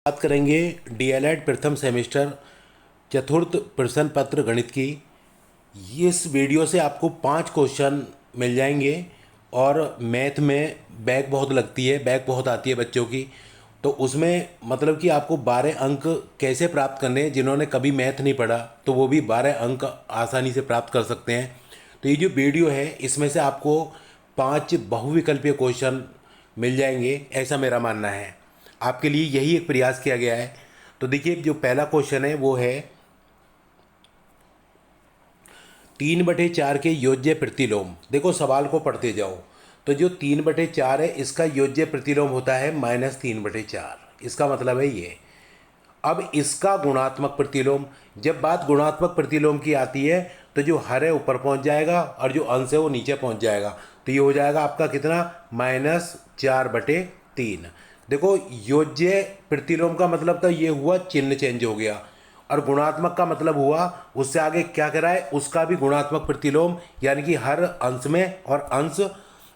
बात करेंगे डीएलएड प्रथम सेमेस्टर चतुर्थ प्रश्न पत्र गणित की। इस वीडियो से आपको 5 क्वेश्चन मिल जाएंगे और मैथ में बैक बहुत लगती है, बैक बहुत आती है बच्चों की। तो उसमें मतलब कि आपको 12 अंक कैसे प्राप्त करने हैं, जिन्होंने कभी मैथ नहीं पढ़ा तो वो भी 12 अंक आसानी से प्राप्त कर सकते हैं। तो ये जो वीडियो है इसमें से आपको 5 बहुविकल्पीय क्वेश्चन मिल जाएंगे, ऐसा मेरा मानना है। आपके लिए यही एक प्रयास किया गया है। तो देखिए, जो पहला क्वेश्चन है वो है 3/4 के योज्य प्रतिलोम। देखो, सवाल को पढ़ते जाओ। तो जो 3/4 है इसका योज्य प्रतिलोम होता है -3/4। इसका मतलब है ये। अब इसका गुणात्मक प्रतिलोम, जब बात गुणात्मक प्रतिलोम की आती है तो जो हर है ऊपर पहुंच जाएगा और जो अंश है वो नीचे पहुंच जाएगा। तो ये हो जाएगा आपका कितना, -4/3। देखो, योज्य प्रतिलोम का मतलब तो ये हुआ चिन्ह चेंज हो गया, और गुणात्मक का मतलब हुआ उससे आगे क्या कराए, उसका भी गुणात्मक प्रतिलोम, यानी कि हर अंश में और अंश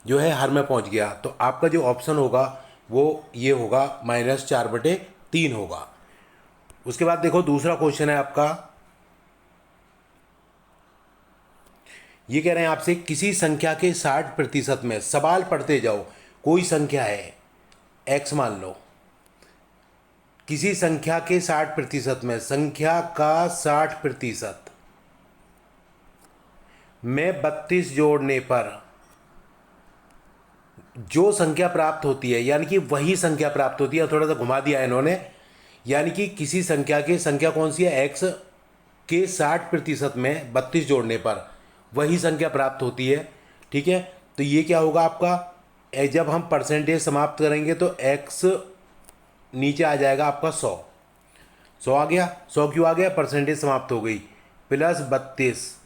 जो है हर में पहुंच गया। तो आपका जो ऑप्शन होगा वो ये होगा, -4/3 होगा। उसके बाद देखो, दूसरा क्वेश्चन है आपका। ये कह रहे हैं आपसे, किसी संख्या के 60% में, सवाल पढ़ते जाओ, कोई संख्या है x मान लो, किसी संख्या के 60% में, संख्या का 60% में 32 जोड़ने पर जो संख्या प्राप्त होती है, यानी कि वही संख्या प्राप्त होती है। थोड़ा सा घुमा दिया इन्होंने, यानी कि किसी संख्या के, संख्या कौन सी है, x के 60% में 32 जोड़ने पर वही संख्या प्राप्त होती है। ठीक है, तो ये क्या होगा आपका, जब हम परसेंटेज समाप्त करेंगे तो x नीचे आ जाएगा आपका 100 आ गया। 100 क्यों आ गया, परसेंटेज समाप्त हो गई, +32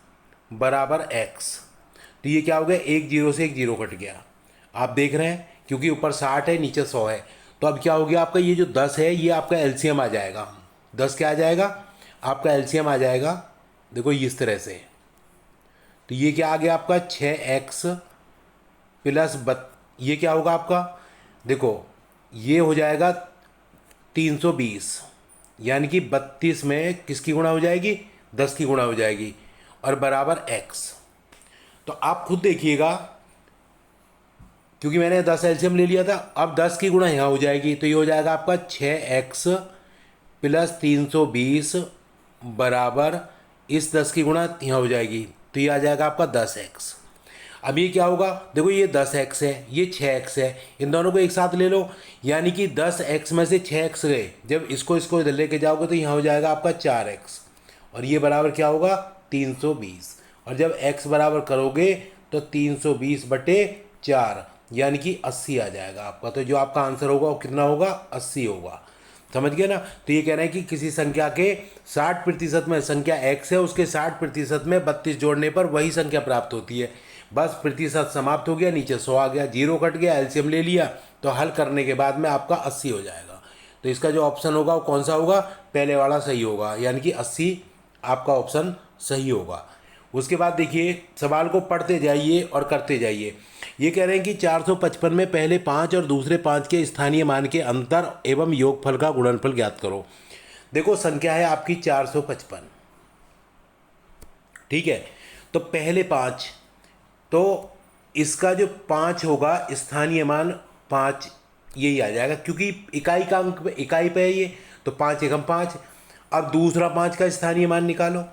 बराबर x। तो ये क्या हो गया, एक जीरो से एक जीरो कट गया। आप देख रहे हैं, क्योंकि ऊपर 60 है नीचे 100 है। तो अब क्या हो गया आपका, ये जो 10 है ये आपका एलसीएम आ जाएगा। 10 क्या आ जाएगा, आपका एलसीएम आ जाएगा। देखो इस तरह से, तो ये क्या आ गया आपका, 6x + ये क्या होगा आपका, देखो ये हो जाएगा 320, यानी कि 32 में किसकी गुणा हो जाएगी, 10 की गुणा हो जाएगी, और बराबर x। तो आप खुद देखिएगा, क्योंकि मैंने 10 एलसीएम ले लिया था, अब 10 की गुणा यहाँ हो जाएगी। तो ये हो जाएगा आपका 6x + 320 बराबर, इस 10 की गुणा यहाँ हो जाएगी, तो ये आ जाएगा आपका 10x। अब ये क्या होगा, देखो ये 10x है, ये 6x है, इन दोनों को एक साथ ले लो, यानी कि 10x में से 6x गए, जब इसको इसको इधर लेके जाओगे तो यहाँ हो जाएगा आपका 4x, और ये बराबर क्या होगा, 320। और जब x बराबर करोगे तो 320/4, यानी कि 80 आ जाएगा आपका। तो जो आपका आंसर होगा वो कितना होगा, 80 होगा। समझ गए ना। तो ये कह रहे हैं कि किसी संख्या के 60% में, संख्या x है उसके 60% में 32 जोड़ने पर वही संख्या प्राप्त होती है। बस प्रतिशत समाप्त हो गया, नीचे 100 आ गया, जीरो कट गया, एलसीएम ले लिया, तो हल करने के बाद में आपका 80 हो जाएगा। तो इसका जो ऑप्शन होगा वो कौन सा होगा, पहले वाला सही होगा, यानी कि 80 आपका ऑप्शन सही होगा। उसके बाद देखिए, सवाल को पढ़ते जाइए और करते जाइए। ये कह रहे हैं कि 455 में पहले 5 और दूसरे 5 के स्थानीय मान के अंतर एवं योगफल का गुणनफल ज्ञात करो। देखो, संख्या है आपकी 455, ठीक है। तो पहले 5, तो इसका जो 5 होगा स्थानीय मान 5, यही आ जाएगा, क्योंकि इकाई का अंक इकाई पे है ये, तो 5 एकम 5। अब दूसरा 5 का स्थानीय मान निकालो,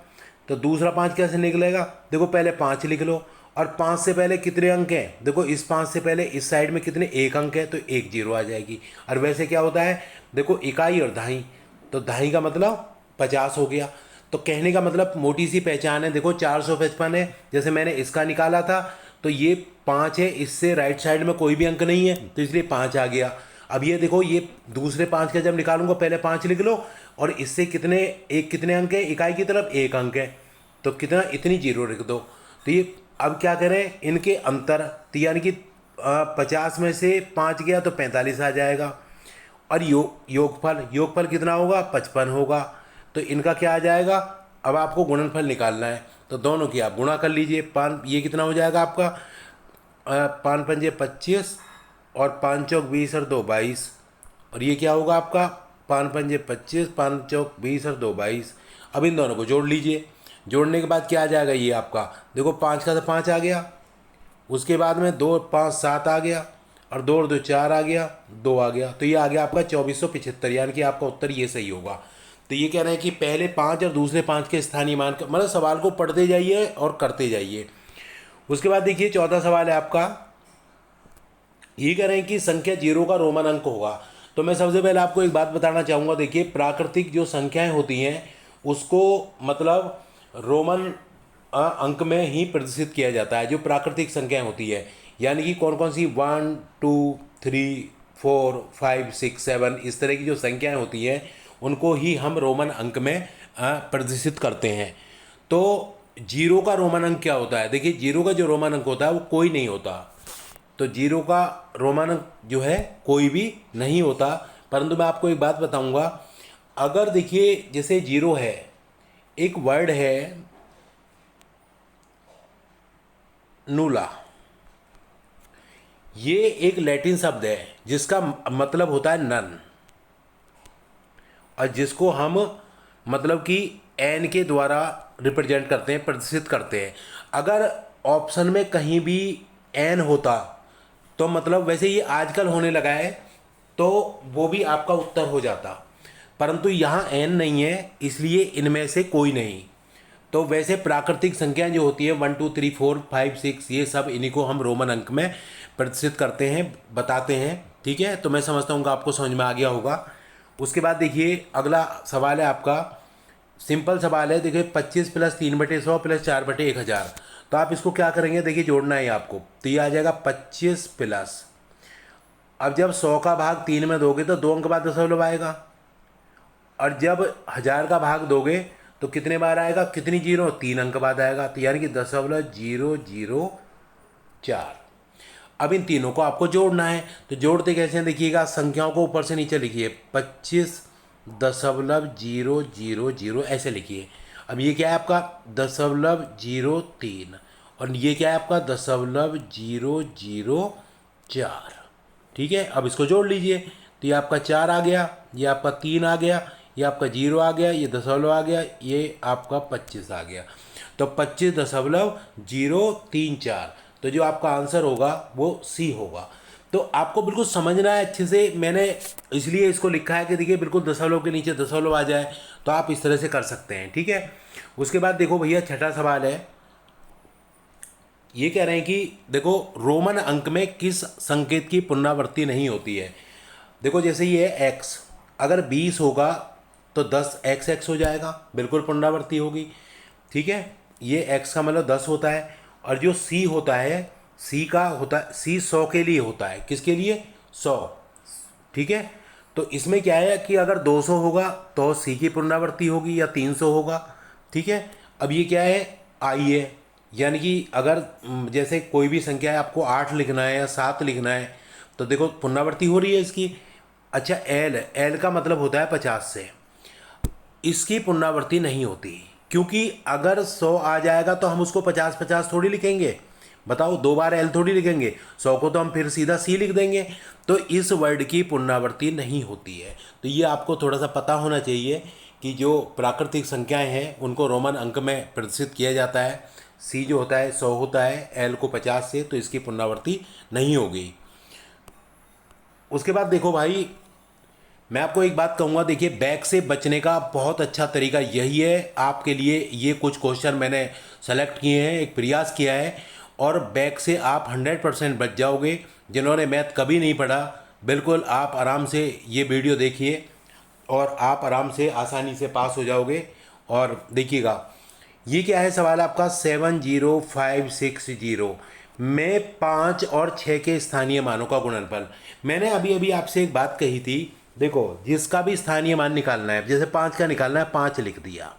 तो दूसरा 5 कैसे निकलेगा, देखो पहले 5 लिख लो, और 5 से पहले कितने अंक हैं, देखो इस 5 से पहले इस साइड में कितने, एक अंक है, तो एक जीरो आ जाएगी। और वैसे क्या होता है, देखो इकाई और दहाई, तो दहाई का मतलब 50 हो गया। तो कहने का मतलब मोटी सी पहचान है, देखो 455 है, जैसे मैंने इसका निकाला था तो ये 5 है, इससे राइट साइड में कोई भी अंक नहीं है, तो इसलिए 5 आ गया। अब ये देखो, ये दूसरे 5 का जब निकालूंगा, पहले 5 लिख लो, और इससे कितने, एक कितने अंक है, इकाई की तरफ एक अंक है, तो कितना, इतनी जीरो लिख दो। तो ये अब क्या करें, इनके अंतर, तो यानी कि 50 में से 5 गया तो 45 आ जाएगा। और योगफल कितना होगा, 55 होगा। तो इनका क्या आ जाएगा, अब आपको गुणनफल निकालना है, तो दोनों की आप गुणा कर लीजिए। पाँच, ये कितना हो जाएगा आपका, 5 पंजे 25, और 5 चौक 20 और 2 22, और ये क्या होगा आपका पाँच पंजे 25, पाँच चौक 20 और 2 22। अब इन दोनों को जोड़ लीजिए। जोड़ने के बाद क्या आ जाएगा, ये आपका देखो 5 का तो 5 आ गया, उसके बाद में 2 5 7 आ गया, और 2 और 2 4 आ गया, 2 आ गया, तो ये आ गया आपका 2475, यानी कि आपका उत्तर ये सही होगा। तो ये कह रहे हैं कि पहले 5 और दूसरे 5 के स्थानीय मान का मतलब सवाल को पढ़ते जाइए और करते जाइए। उसके बाद देखिए चौथा सवाल है आपका, ये कह रहे हैं कि संख्या 0 का रोमन अंक होगा। तो मैं सबसे पहले आपको एक बात बताना चाहूँगा, देखिए प्राकृतिक जो संख्याएं होती हैं उसको मतलब रोमन अंक में ही प्रदर्शित किया जाता है, जो प्राकृतिक संख्याएं होती है, यानी कि कौन कौन सी 1 2 3 4 5 6 7 इस तरह की जो संख्याएं होती हैं उनको ही हम रोमन अंक में प्रदर्शित करते हैं। तो जीरो का रोमन अंक क्या होता है, देखिए जीरो का जो रोमन अंक होता है वो कोई नहीं होता। तो जीरो का रोमन अंक जो है कोई भी नहीं होता। परंतु मैं आपको एक बात बताऊंगा, अगर देखिए जैसे जीरो है, एक वर्ड है नूला, ये एक लैटिन शब्द है जिसका मतलब होता है नन, और जिसको हम मतलब कि एन के द्वारा रिप्रेजेंट करते हैं, प्रदर्शित करते हैं। अगर ऑप्शन में कहीं भी एन होता तो मतलब वैसे ये आजकल होने लगा है तो वो भी आपका उत्तर हो जाता, परंतु यहाँ एन नहीं है, इसलिए इनमें से कोई नहीं। तो वैसे प्राकृतिक संख्याएं जो होती है 1 2 3 4 5 6 ये सब, इन्हीं को हम रोमन अंक में प्रदर्शित करते हैं, बताते हैं। ठीक है, तो मैं समझता हूँ कि आपको समझ में आ गया होगा। उसके बाद देखिए अगला सवाल है आपका, सिंपल सवाल है, देखिए 25 प्लस 3/100 प्लस 4/1000। तो आप इसको क्या करेंगे, देखिए जोड़ना है आपको, तो ये आ जाएगा 25 प्लस, अब जब 100 का भाग 3 में दोगे तो 2 अंक बाद दशमलव आएगा, और जब 1000 का भाग दोगे तो कितने बार आएगा, कितनी जीरो, 3 अंक बाद आएगा, तो यानी कि 0.004। अब इन तीनों को आपको जोड़ना है, तो जोड़ते कैसे हैं देखिएगा, संख्याओं को ऊपर से नीचे लिखिए, 25.000 ऐसे लिखिए। अब ये क्या है आपका 0.03, और ये क्या है आपका 0.004। ठीक है, अब इसको जोड़ लीजिए, तो ये आपका 4 आ गया, ये आपका 3 आ गया, ये आपका 0 आ गया, ये दशमलव आ गया, ये आपका 25 आ गया, तो 25.034। तो जो आपका आंसर होगा वो सी होगा। तो आपको बिल्कुल समझना है अच्छे से, मैंने इसलिए इसको लिखा है कि देखिए बिल्कुल दशमलव के नीचे दशमलव आ जाए, तो आप इस तरह से कर सकते हैं। ठीक है, उसके बाद देखो भैया छठा सवाल है, ये कह रहे हैं कि देखो रोमन अंक में किस संकेत की पुनरावृत्ति नहीं होती है। देखो जैसे ये है एक्स, अगर 20 होगा तो 10 हो जाएगा, बिल्कुल पुनरावृत्ति होगी। ठीक है, ये एक्स का मतलब 10 होता है, और जो सी होता है, सी का होता है, सी 100 के लिए होता है, किसके लिए, 100। ठीक है, तो इसमें क्या है कि अगर 200 होगा तो सी की पुनरावृत्ति होगी, या 300 होगा। ठीक है, अब ये क्या है, आई है, यानी कि अगर जैसे कोई भी संख्या है, आपको 8 लिखना है या 7 लिखना है, तो देखो पुनरावृत्ति हो रही है इसकी। अच्छा एल, एल का मतलब होता है 50 से, इसकी पुनरावृत्ति नहीं होती, क्योंकि अगर 100 आ जाएगा तो हम उसको 50 50 थोड़ी लिखेंगे, बताओ, 2 बार एल थोड़ी लिखेंगे, 100 को तो हम फिर सीधा सी लिख देंगे। तो इस वर्ड की पुनरावृत्ति नहीं होती है। तो ये आपको थोड़ा सा पता होना चाहिए कि जो प्राकृतिक संख्याएं हैं उनको रोमन अंक में प्रदर्शित किया जाता है, सी जो होता है 100 होता है, एल को 50 से, तो इसकी पुनरावृत्ति नहीं होगी। उसके बाद देखो भाई, मैं आपको एक बात कहूँगा, देखिए बैक से बचने का बहुत अच्छा तरीका यही है आपके लिए, ये कुछ क्वेश्चन मैंने सेलेक्ट किए हैं, एक प्रयास किया है, और बैक से आप 100% बच जाओगे। जिन्होंने मैथ कभी नहीं पढ़ा, बिल्कुल आप आराम से ये वीडियो देखिए और आप आराम से आसानी से पास हो जाओगे। और देखिएगा ये क्या है सवाल आपका, 70560 में 5 और 6 के स्थानीय मानों का गुणनफल। मैंने अभी अभी आपसे एक बात कही थी, देखो जिसका भी स्थानीय मान निकालना है, जैसे 5 का निकालना है, 5 लिख दिया,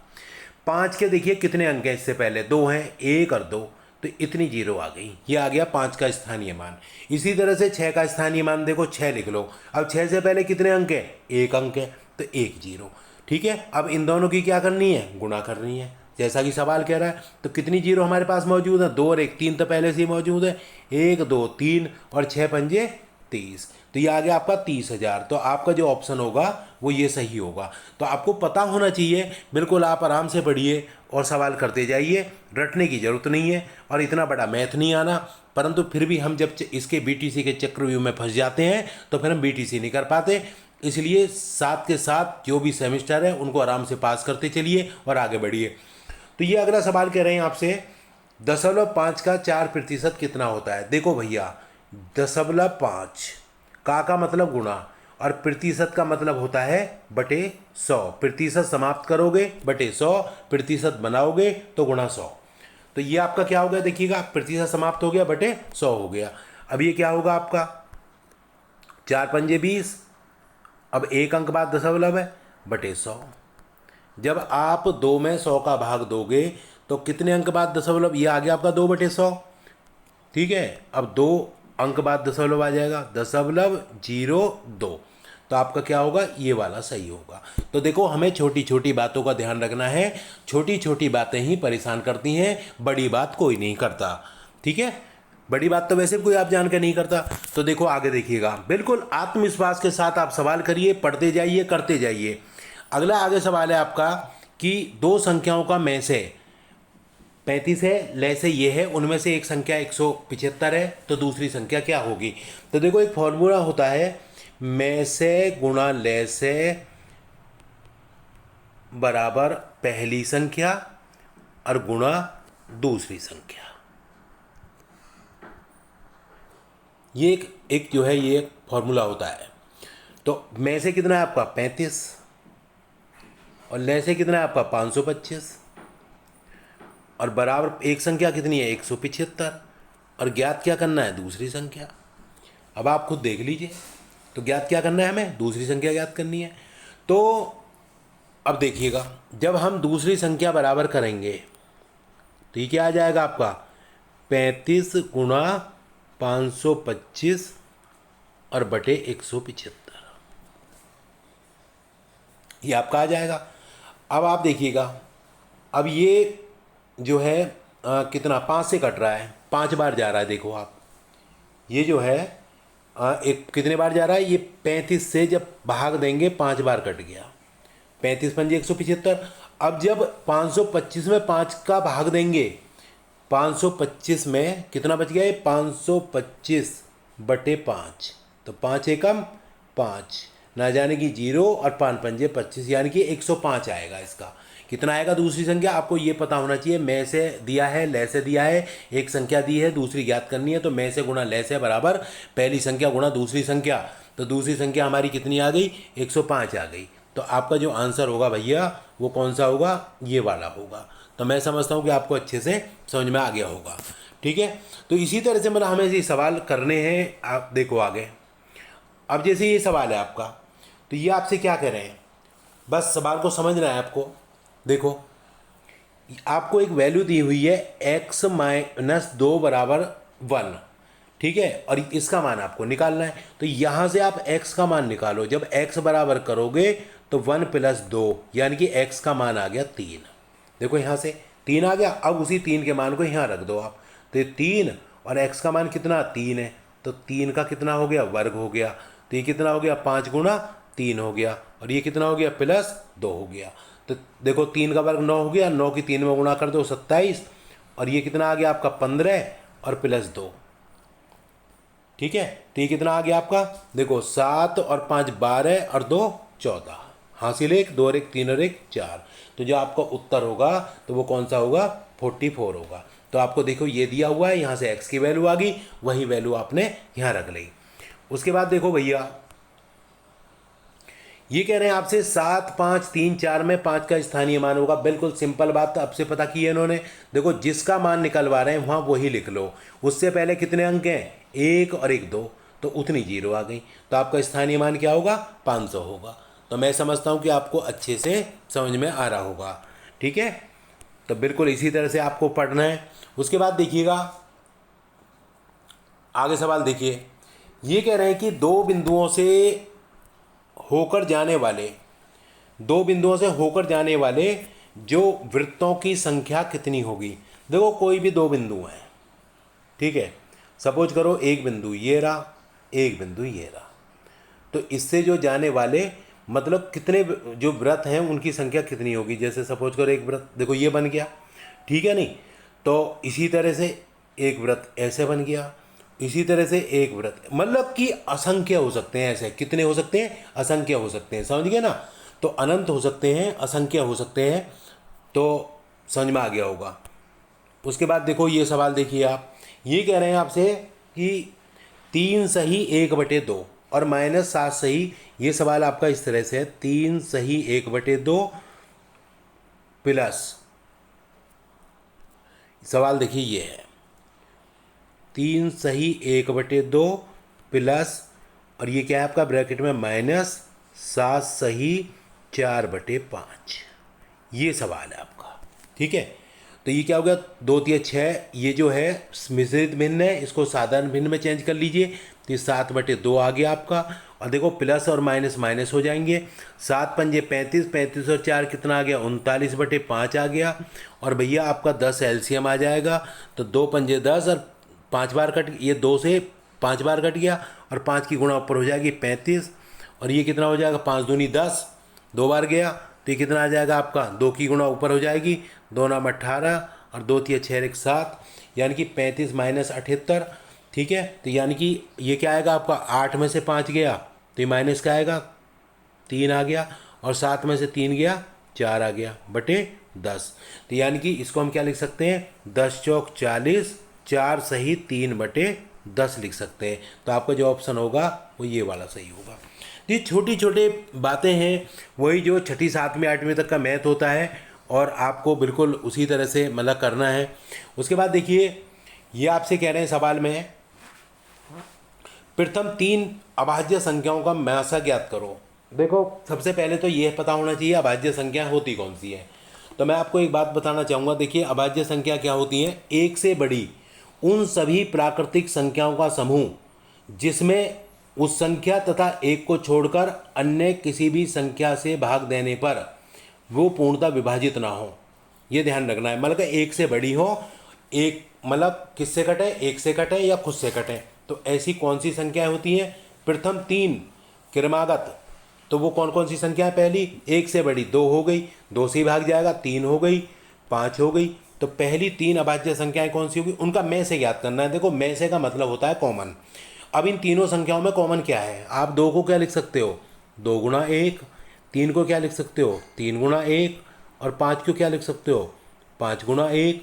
5 के देखिए कितने अंक हैं, इससे पहले 2 हैं, 1 और 2, तो इतनी जीरो आ गई, ये आ गया 5 का स्थानीय मान। इसी तरह से 6 का स्थानीय मान देखो, 6 लिख लो, अब 6 से पहले कितने अंक हैं, 1 अंक है, तो 1 जीरो। ठीक है, अब इन दोनों की क्या करनी है, गुणा करनी है, जैसा कि सवाल कह रहा है। तो कितनी जीरो हमारे पास मौजूद है, 2 और 1, 3 तो पहले से ही मौजूद है, 1 2 3 और 6 पंजे 30। तो ये आ गया आपका 30,000। तो आपका जो ऑप्शन होगा वो ये सही होगा। तो आपको पता होना चाहिए, बिल्कुल आप आराम से पढ़िए और सवाल करते जाइए, रटने की ज़रूरत नहीं है और इतना बड़ा मैथ नहीं आना। परंतु फिर भी हम जब इसके बीटीसी के चक्रव्यूह में फंस जाते हैं तो फिर हम बीटीसी नहीं कर पाते। इसलिए साथ के साथ जो भी सेमेस्टर है उनको आराम से पास करते चलिए और आगे बढ़िए। तो ये अगला सवाल कह रहे हैं आपसे, 0.5 का 4% कितना होता है। देखो भैया, 0.5 का मतलब गुणा और प्रतिशत का मतलब होता है बटे 100। प्रतिशत समाप्त करोगे बटे 100, प्रतिशत बनाओगे तो गुणा 100। तो ये आपका क्या हो गया, देखिएगा, प्रतिशत समाप्त हो गया बटे 100 हो गया। अब ये क्या होगा आपका, 4 पंजे 20, अब एक अंक बाद दशमलव है बटे 100। जब आप 2 में 100 का भाग दोगे तो कितने अंक बाद दशमलव, ये आ गया आपका 2/100। ठीक है, अब 2 अंक बाद दशमलव आ जाएगा, 0.02। तो आपका क्या होगा, ये वाला सही होगा। तो देखो, हमें छोटी छोटी बातों का ध्यान रखना है। छोटी छोटी बातें ही परेशान करती हैं, बड़ी बात कोई नहीं करता। ठीक है, बड़ी बात तो वैसे कोई आप जान के नहीं करता। तो देखो आगे देखिएगा, बिल्कुल आत्मविश्वास के साथ आप सवाल करिए, पढ़ते जाइए, करते जाइए। अगला आगे सवाल है आपका कि दो संख्याओं का में से 35 है, ले से ये है, उनमें से एक संख्या 175 है, तो दूसरी संख्या क्या होगी। तो देखो, एक फॉर्मूला होता है, में से गुणा ले से बराबर पहली संख्या और गुणा दूसरी संख्या। ये एक जो है ये फॉर्मूला होता है। तो में से कितना है आपका 35 और ले से कितना है आपका 525 और बराबर एक संख्या कितनी है 175 और ज्ञात क्या करना है, दूसरी संख्या। अब आप खुद देख लीजिए, तो ज्ञात क्या करना है, हमें दूसरी संख्या ज्ञात करनी है। तो अब देखिएगा, जब हम दूसरी संख्या बराबर करेंगे तो ये क्या आ जाएगा आपका 35 गुणा 525 और बटे 175, ये आपका आ जाएगा। अब आप देखिएगा, अब ये जो है कितना 5 से कट रहा है, 5 बार जा रहा है। देखो आप, ये जो है एक कितने बार जा रहा है, ये 35 से जब भाग देंगे 5 बार कट गया, 35 पंजे 175। अब जब 525 में 5 का भाग देंगे, 525 में कितना बच गया, 525 बटे 5, तो 5 एकम 5, ना जाने की 0 और 5 पंजे 25, यानी कि 105 आएगा। इसका कितना आएगा दूसरी संख्या, आपको ये पता होना चाहिए। में से दिया है, ले से दिया है, एक संख्या दी है, दूसरी ज्ञात करनी है। तो में से गुणा ले से बराबर पहली संख्या गुणा दूसरी संख्या। तो दूसरी संख्या हमारी कितनी आ गई, 105 आ गई। तो आपका जो आंसर होगा भैया वो कौन सा होगा, ये वाला होगा। तो मैं समझता हूँ कि आपको अच्छे से समझ में आ गया होगा। ठीक है, तो इसी तरह से मतलब हमें ये सवाल करने हैं। आप देखो आगे, अब जैसे ये सवाल है आपका, तो ये आपसे क्या कह रहे हैं, बस सवाल को समझना है आपको। देखो, आपको एक वैल्यू दी हुई है x-2 बराबर 1, ठीक है, और इसका मान आपको निकालना है। तो यहाँ से आप x का मान निकालो। जब x बराबर करोगे तो 1 + 2, यानी कि x का मान आ गया 3। देखो यहाँ से 3 आ गया। अब उसी 3 के मान को यहाँ रख दो आप, तो ये 3 और x का मान कितना 3 है, तो 3 का कितना हो गया, वर्ग हो गया। तो ये कितना हो गया, 5 गुणा 3 हो गया, और ये कितना हो गया, +2 हो गया। तो देखो 3 का वर्ग 9 हो गया, 9 की 3 में गुणा कर दो 27, और ये कितना आ गया आपका 15 और +2। ठीक है, तो ये कितना आ गया आपका, देखो 7 और 5 12 और 2 14, हासिल 1, 2 और 1 3 और 1 4। तो जो आपका उत्तर होगा तो वो कौन सा होगा, 44 होगा। तो आपको देखो ये दिया हुआ है, यहाँ से x की वैल्यू आ गई, वही वैल्यू आपने यहाँ रख ली। उसके बाद देखो भैया, ये कह रहे हैं आपसे 7 5 3 4 में 5 का स्थानीय मान होगा। बिल्कुल सिंपल बात आपसे पता की है इन्होंने। देखो जिसका मान निकलवा रहे हैं वहाँ वही लिख लो। उससे पहले कितने अंक हैं, 1 और 1 2, तो उतनी 0 आ गई। तो आपका स्थानीय मान क्या होगा, 500 होगा। तो मैं समझता हूँ कि आपको अच्छे से समझ में आ रहा होगा। ठीक है, तो बिल्कुल इसी तरह से आपको पढ़ना है। उसके बाद देखिएगा आगे सवाल देखिए, ये कह रहे हैं कि दो बिंदुओं से होकर जाने वाले जो वृत्तों की संख्या कितनी होगी। देखो कोई भी दो बिंदु हैं, ठीक है, सपोज करो एक बिंदु ये रहा, एक बिंदु ये रहा। तो इससे जो जाने वाले मतलब कितने जो व्रत हैं उनकी संख्या कितनी होगी। जैसे सपोज करो एक व्रत देखो ये बन गया, ठीक है नहीं, तो इसी तरह से एक व्रत ऐसे बन गया, इसी तरह से एक व्रत, मतलब कि असंख्य हो सकते हैं। ऐसे कितने हो सकते हैं? असंख्य हो सकते हैं, समझ गए ना। तो अनंत हो सकते हैं, असंख्य हो सकते हैं, तो समझ में आ गया होगा। उसके बाद देखो ये सवाल देखिए, आप ये कह रहे हैं आपसे कि 3 सही 1/2 और -7 सही। ये सवाल आपका इस तरह से है, 3 सही 1/2 प्लस, सवाल देखिए ये है 3 सही 1/2 प्लस, और ये क्या है आपका ब्रैकेट में -7 सही 4/5। ये सवाल है आपका, ठीक है। तो ये क्या हो गया, 2 3 6, ये जो है मिश्रित भिन्न है, इसको साधारण भिन्न में चेंज कर लीजिए, तो ये 7/2 आ गया आपका। और देखो प्लस और माइनस माइनस हो जाएंगे, 7 पंजे 35, 35 और 4 कितना आ गया, 39/5 आ गया। और भैया आपका 10 एलसीएम आ जाएगा, तो 2 पंजे 10 और 5 बार कट, ये 2 से 5 बार कट गया, और 5 की गुणा ऊपर हो जाएगी 35, और ये कितना हो जाएगा, 5 दूनी 10, 2 बार गया, तो ये कितना आ जाएगा आपका, 2 की गुणा ऊपर हो जाएगी, 2 नाम 18 और 2 तिया 6 1 7, यानी कि 35 - 78, ठीक है। तो यानी कि ये क्या आएगा आपका, 8 में से 5 गया तो ये माइनस का आएगा, 3 आ गया, और 7 में से 3 गया 4 आ गया बटे 10। तो यानी कि इसको हम क्या लिख सकते हैं, 10 चौक 40, 4 सही 3/10 लिख सकते हैं। तो आपका जो ऑप्शन होगा वो ये वाला सही होगा। ये छोटी छोटी बातें हैं, वही जो 6ठी 7वीं 8वीं तक का मैथ होता है, और आपको बिल्कुल उसी तरह से मतलब करना है। उसके बाद देखिए ये आपसे कह रहे हैं सवाल में, प्रथम 3 अभाज्य संख्याओं का मासा ज्ञात करो। देखो सबसे पहले तो ये पता होना चाहिए अभाज्य संख्या होती कौन सी है। तो मैं आपको एक बात बताना चाहूँगा, देखिए अभाज्य संख्या क्या होती है, एक से बड़ी उन सभी प्राकृतिक संख्याओं का समूह जिसमें उस संख्या तथा एक को छोड़कर अन्य किसी भी संख्या से भाग देने पर वो पूर्णतः विभाजित ना हो। ये ध्यान रखना है, मतलब एक से बड़ी हो, एक मतलब किससे कटे, एक से कटे या खुद से कटे। तो ऐसी कौन सी संख्याएं होती हैं, प्रथम 3 क्रमागत, तो वो कौन कौन सी संख्या है, पहली एक से बड़ी 2 हो गई, 2 से ही भाग जाएगा, 3 हो गई, 5 हो गई। तो पहली 3 अभाज्य संख्याएं कौन सी होगी, उनका में से ज्ञात करना है। देखो में से का मतलब होता है कॉमन। अब इन तीनों संख्याओं में कॉमन क्या है, आप 2 को क्या लिख सकते हो, 2 गुणा 1, 3 को क्या लिख सकते हो, 3 गुणा 1, और 5 को क्या लिख सकते हो, 5 गुणा 1,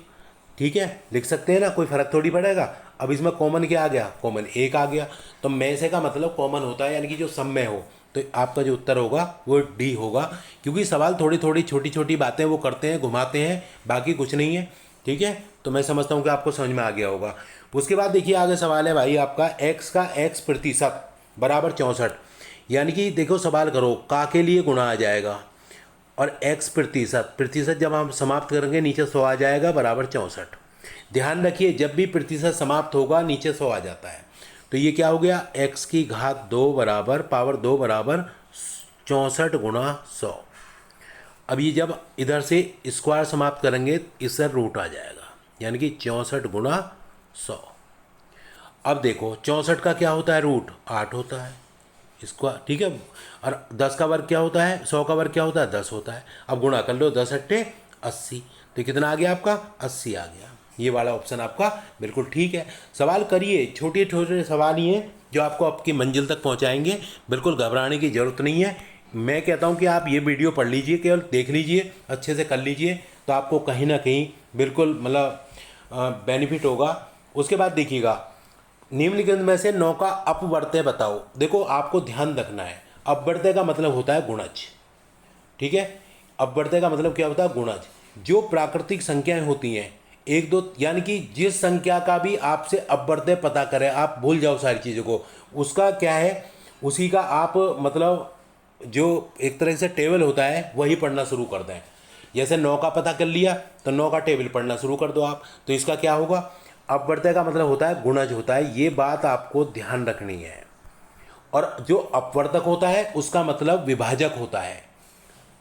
ठीक है, लिख सकते हैं ना, कोई फर्क थोड़ी पड़ेगा। अब इसमें कॉमन क्या आ गया, कॉमन 1 आ गया। तो में से का मतलब कॉमन होता है, यानी कि जो सब में हो। तो आपका जो उत्तर होगा वो डी होगा, क्योंकि सवाल थोड़ी थोड़ी छोटी छोटी बातें वो करते हैं, घुमाते हैं, बाकी कुछ नहीं है, ठीक है। तो मैं समझता हूँ कि आपको समझ में आ गया होगा। उसके बाद देखिए आगे सवाल है भाई आपका, x का x प्रतिशत बराबर 64, यानी कि देखो सवाल करो का के लिए गुणा आ जाएगा, और x प्रतिशत, प्रतिशत जब हम समाप्त करेंगे नीचे 100 आ जाएगा बराबर 64। ध्यान रखिए जब भी प्रतिशत समाप्त होगा नीचे 100 आ जाता है। तो ये क्या हो गया, x की घात 2 बराबर पावर 2 बराबर 64 गुणा 100। अब ये जब इधर से स्क्वायर समाप्त करेंगे इससे रूट आ जाएगा, यानी कि 64 गुणा 100। अब देखो 64 का क्या होता है, रूट 8 होता है इसको, ठीक है। और 10 का वर्ग क्या होता है, 100 का वर्ग क्या होता है, 10 होता है। अब गुणा कर लो, 10 अट्ठे 80, तो कितना आ गया आपका, 80 आ गया। ये वाला ऑप्शन आपका बिल्कुल ठीक है। सवाल करिए, छोटे छोटे सवाल ही हैं जो आपको आपकी मंजिल तक पहुंचाएंगे, बिल्कुल घबराने की ज़रूरत नहीं है। मैं कहता हूं कि आप ये वीडियो पढ़ लीजिए, केवल देख लीजिए, अच्छे से कर लीजिए, तो आपको कहीं ना कहीं बिल्कुल मतलब बेनिफिट होगा। उसके बाद देखिएगा, निम्नलिखित में से 9 का अपवर्त्य बताओ। देखो आपको ध्यान रखना है, अपवर्त्य का मतलब होता है गुणज, ठीक है। अपवर्त्य का मतलब क्या होता है, गुणज। जो प्राकृतिक संख्याएं होती हैं 1 2, यानी कि जिस संख्या का भी आपसे अपवर्त्य पता करें, आप भूल जाओ सारी चीज़ों को, उसका क्या है, उसी का आप मतलब जो एक तरह से टेबल होता है वही पढ़ना शुरू कर दें। जैसे 9 का पता कर लिया तो 9 का टेबल पढ़ना शुरू कर दो आप, तो इसका क्या होगा, अपवर्त्य का मतलब होता है गुणज होता है, ये बात आपको ध्यान रखनी है। और जो अपवर्तक होता है उसका मतलब विभाजक होता है,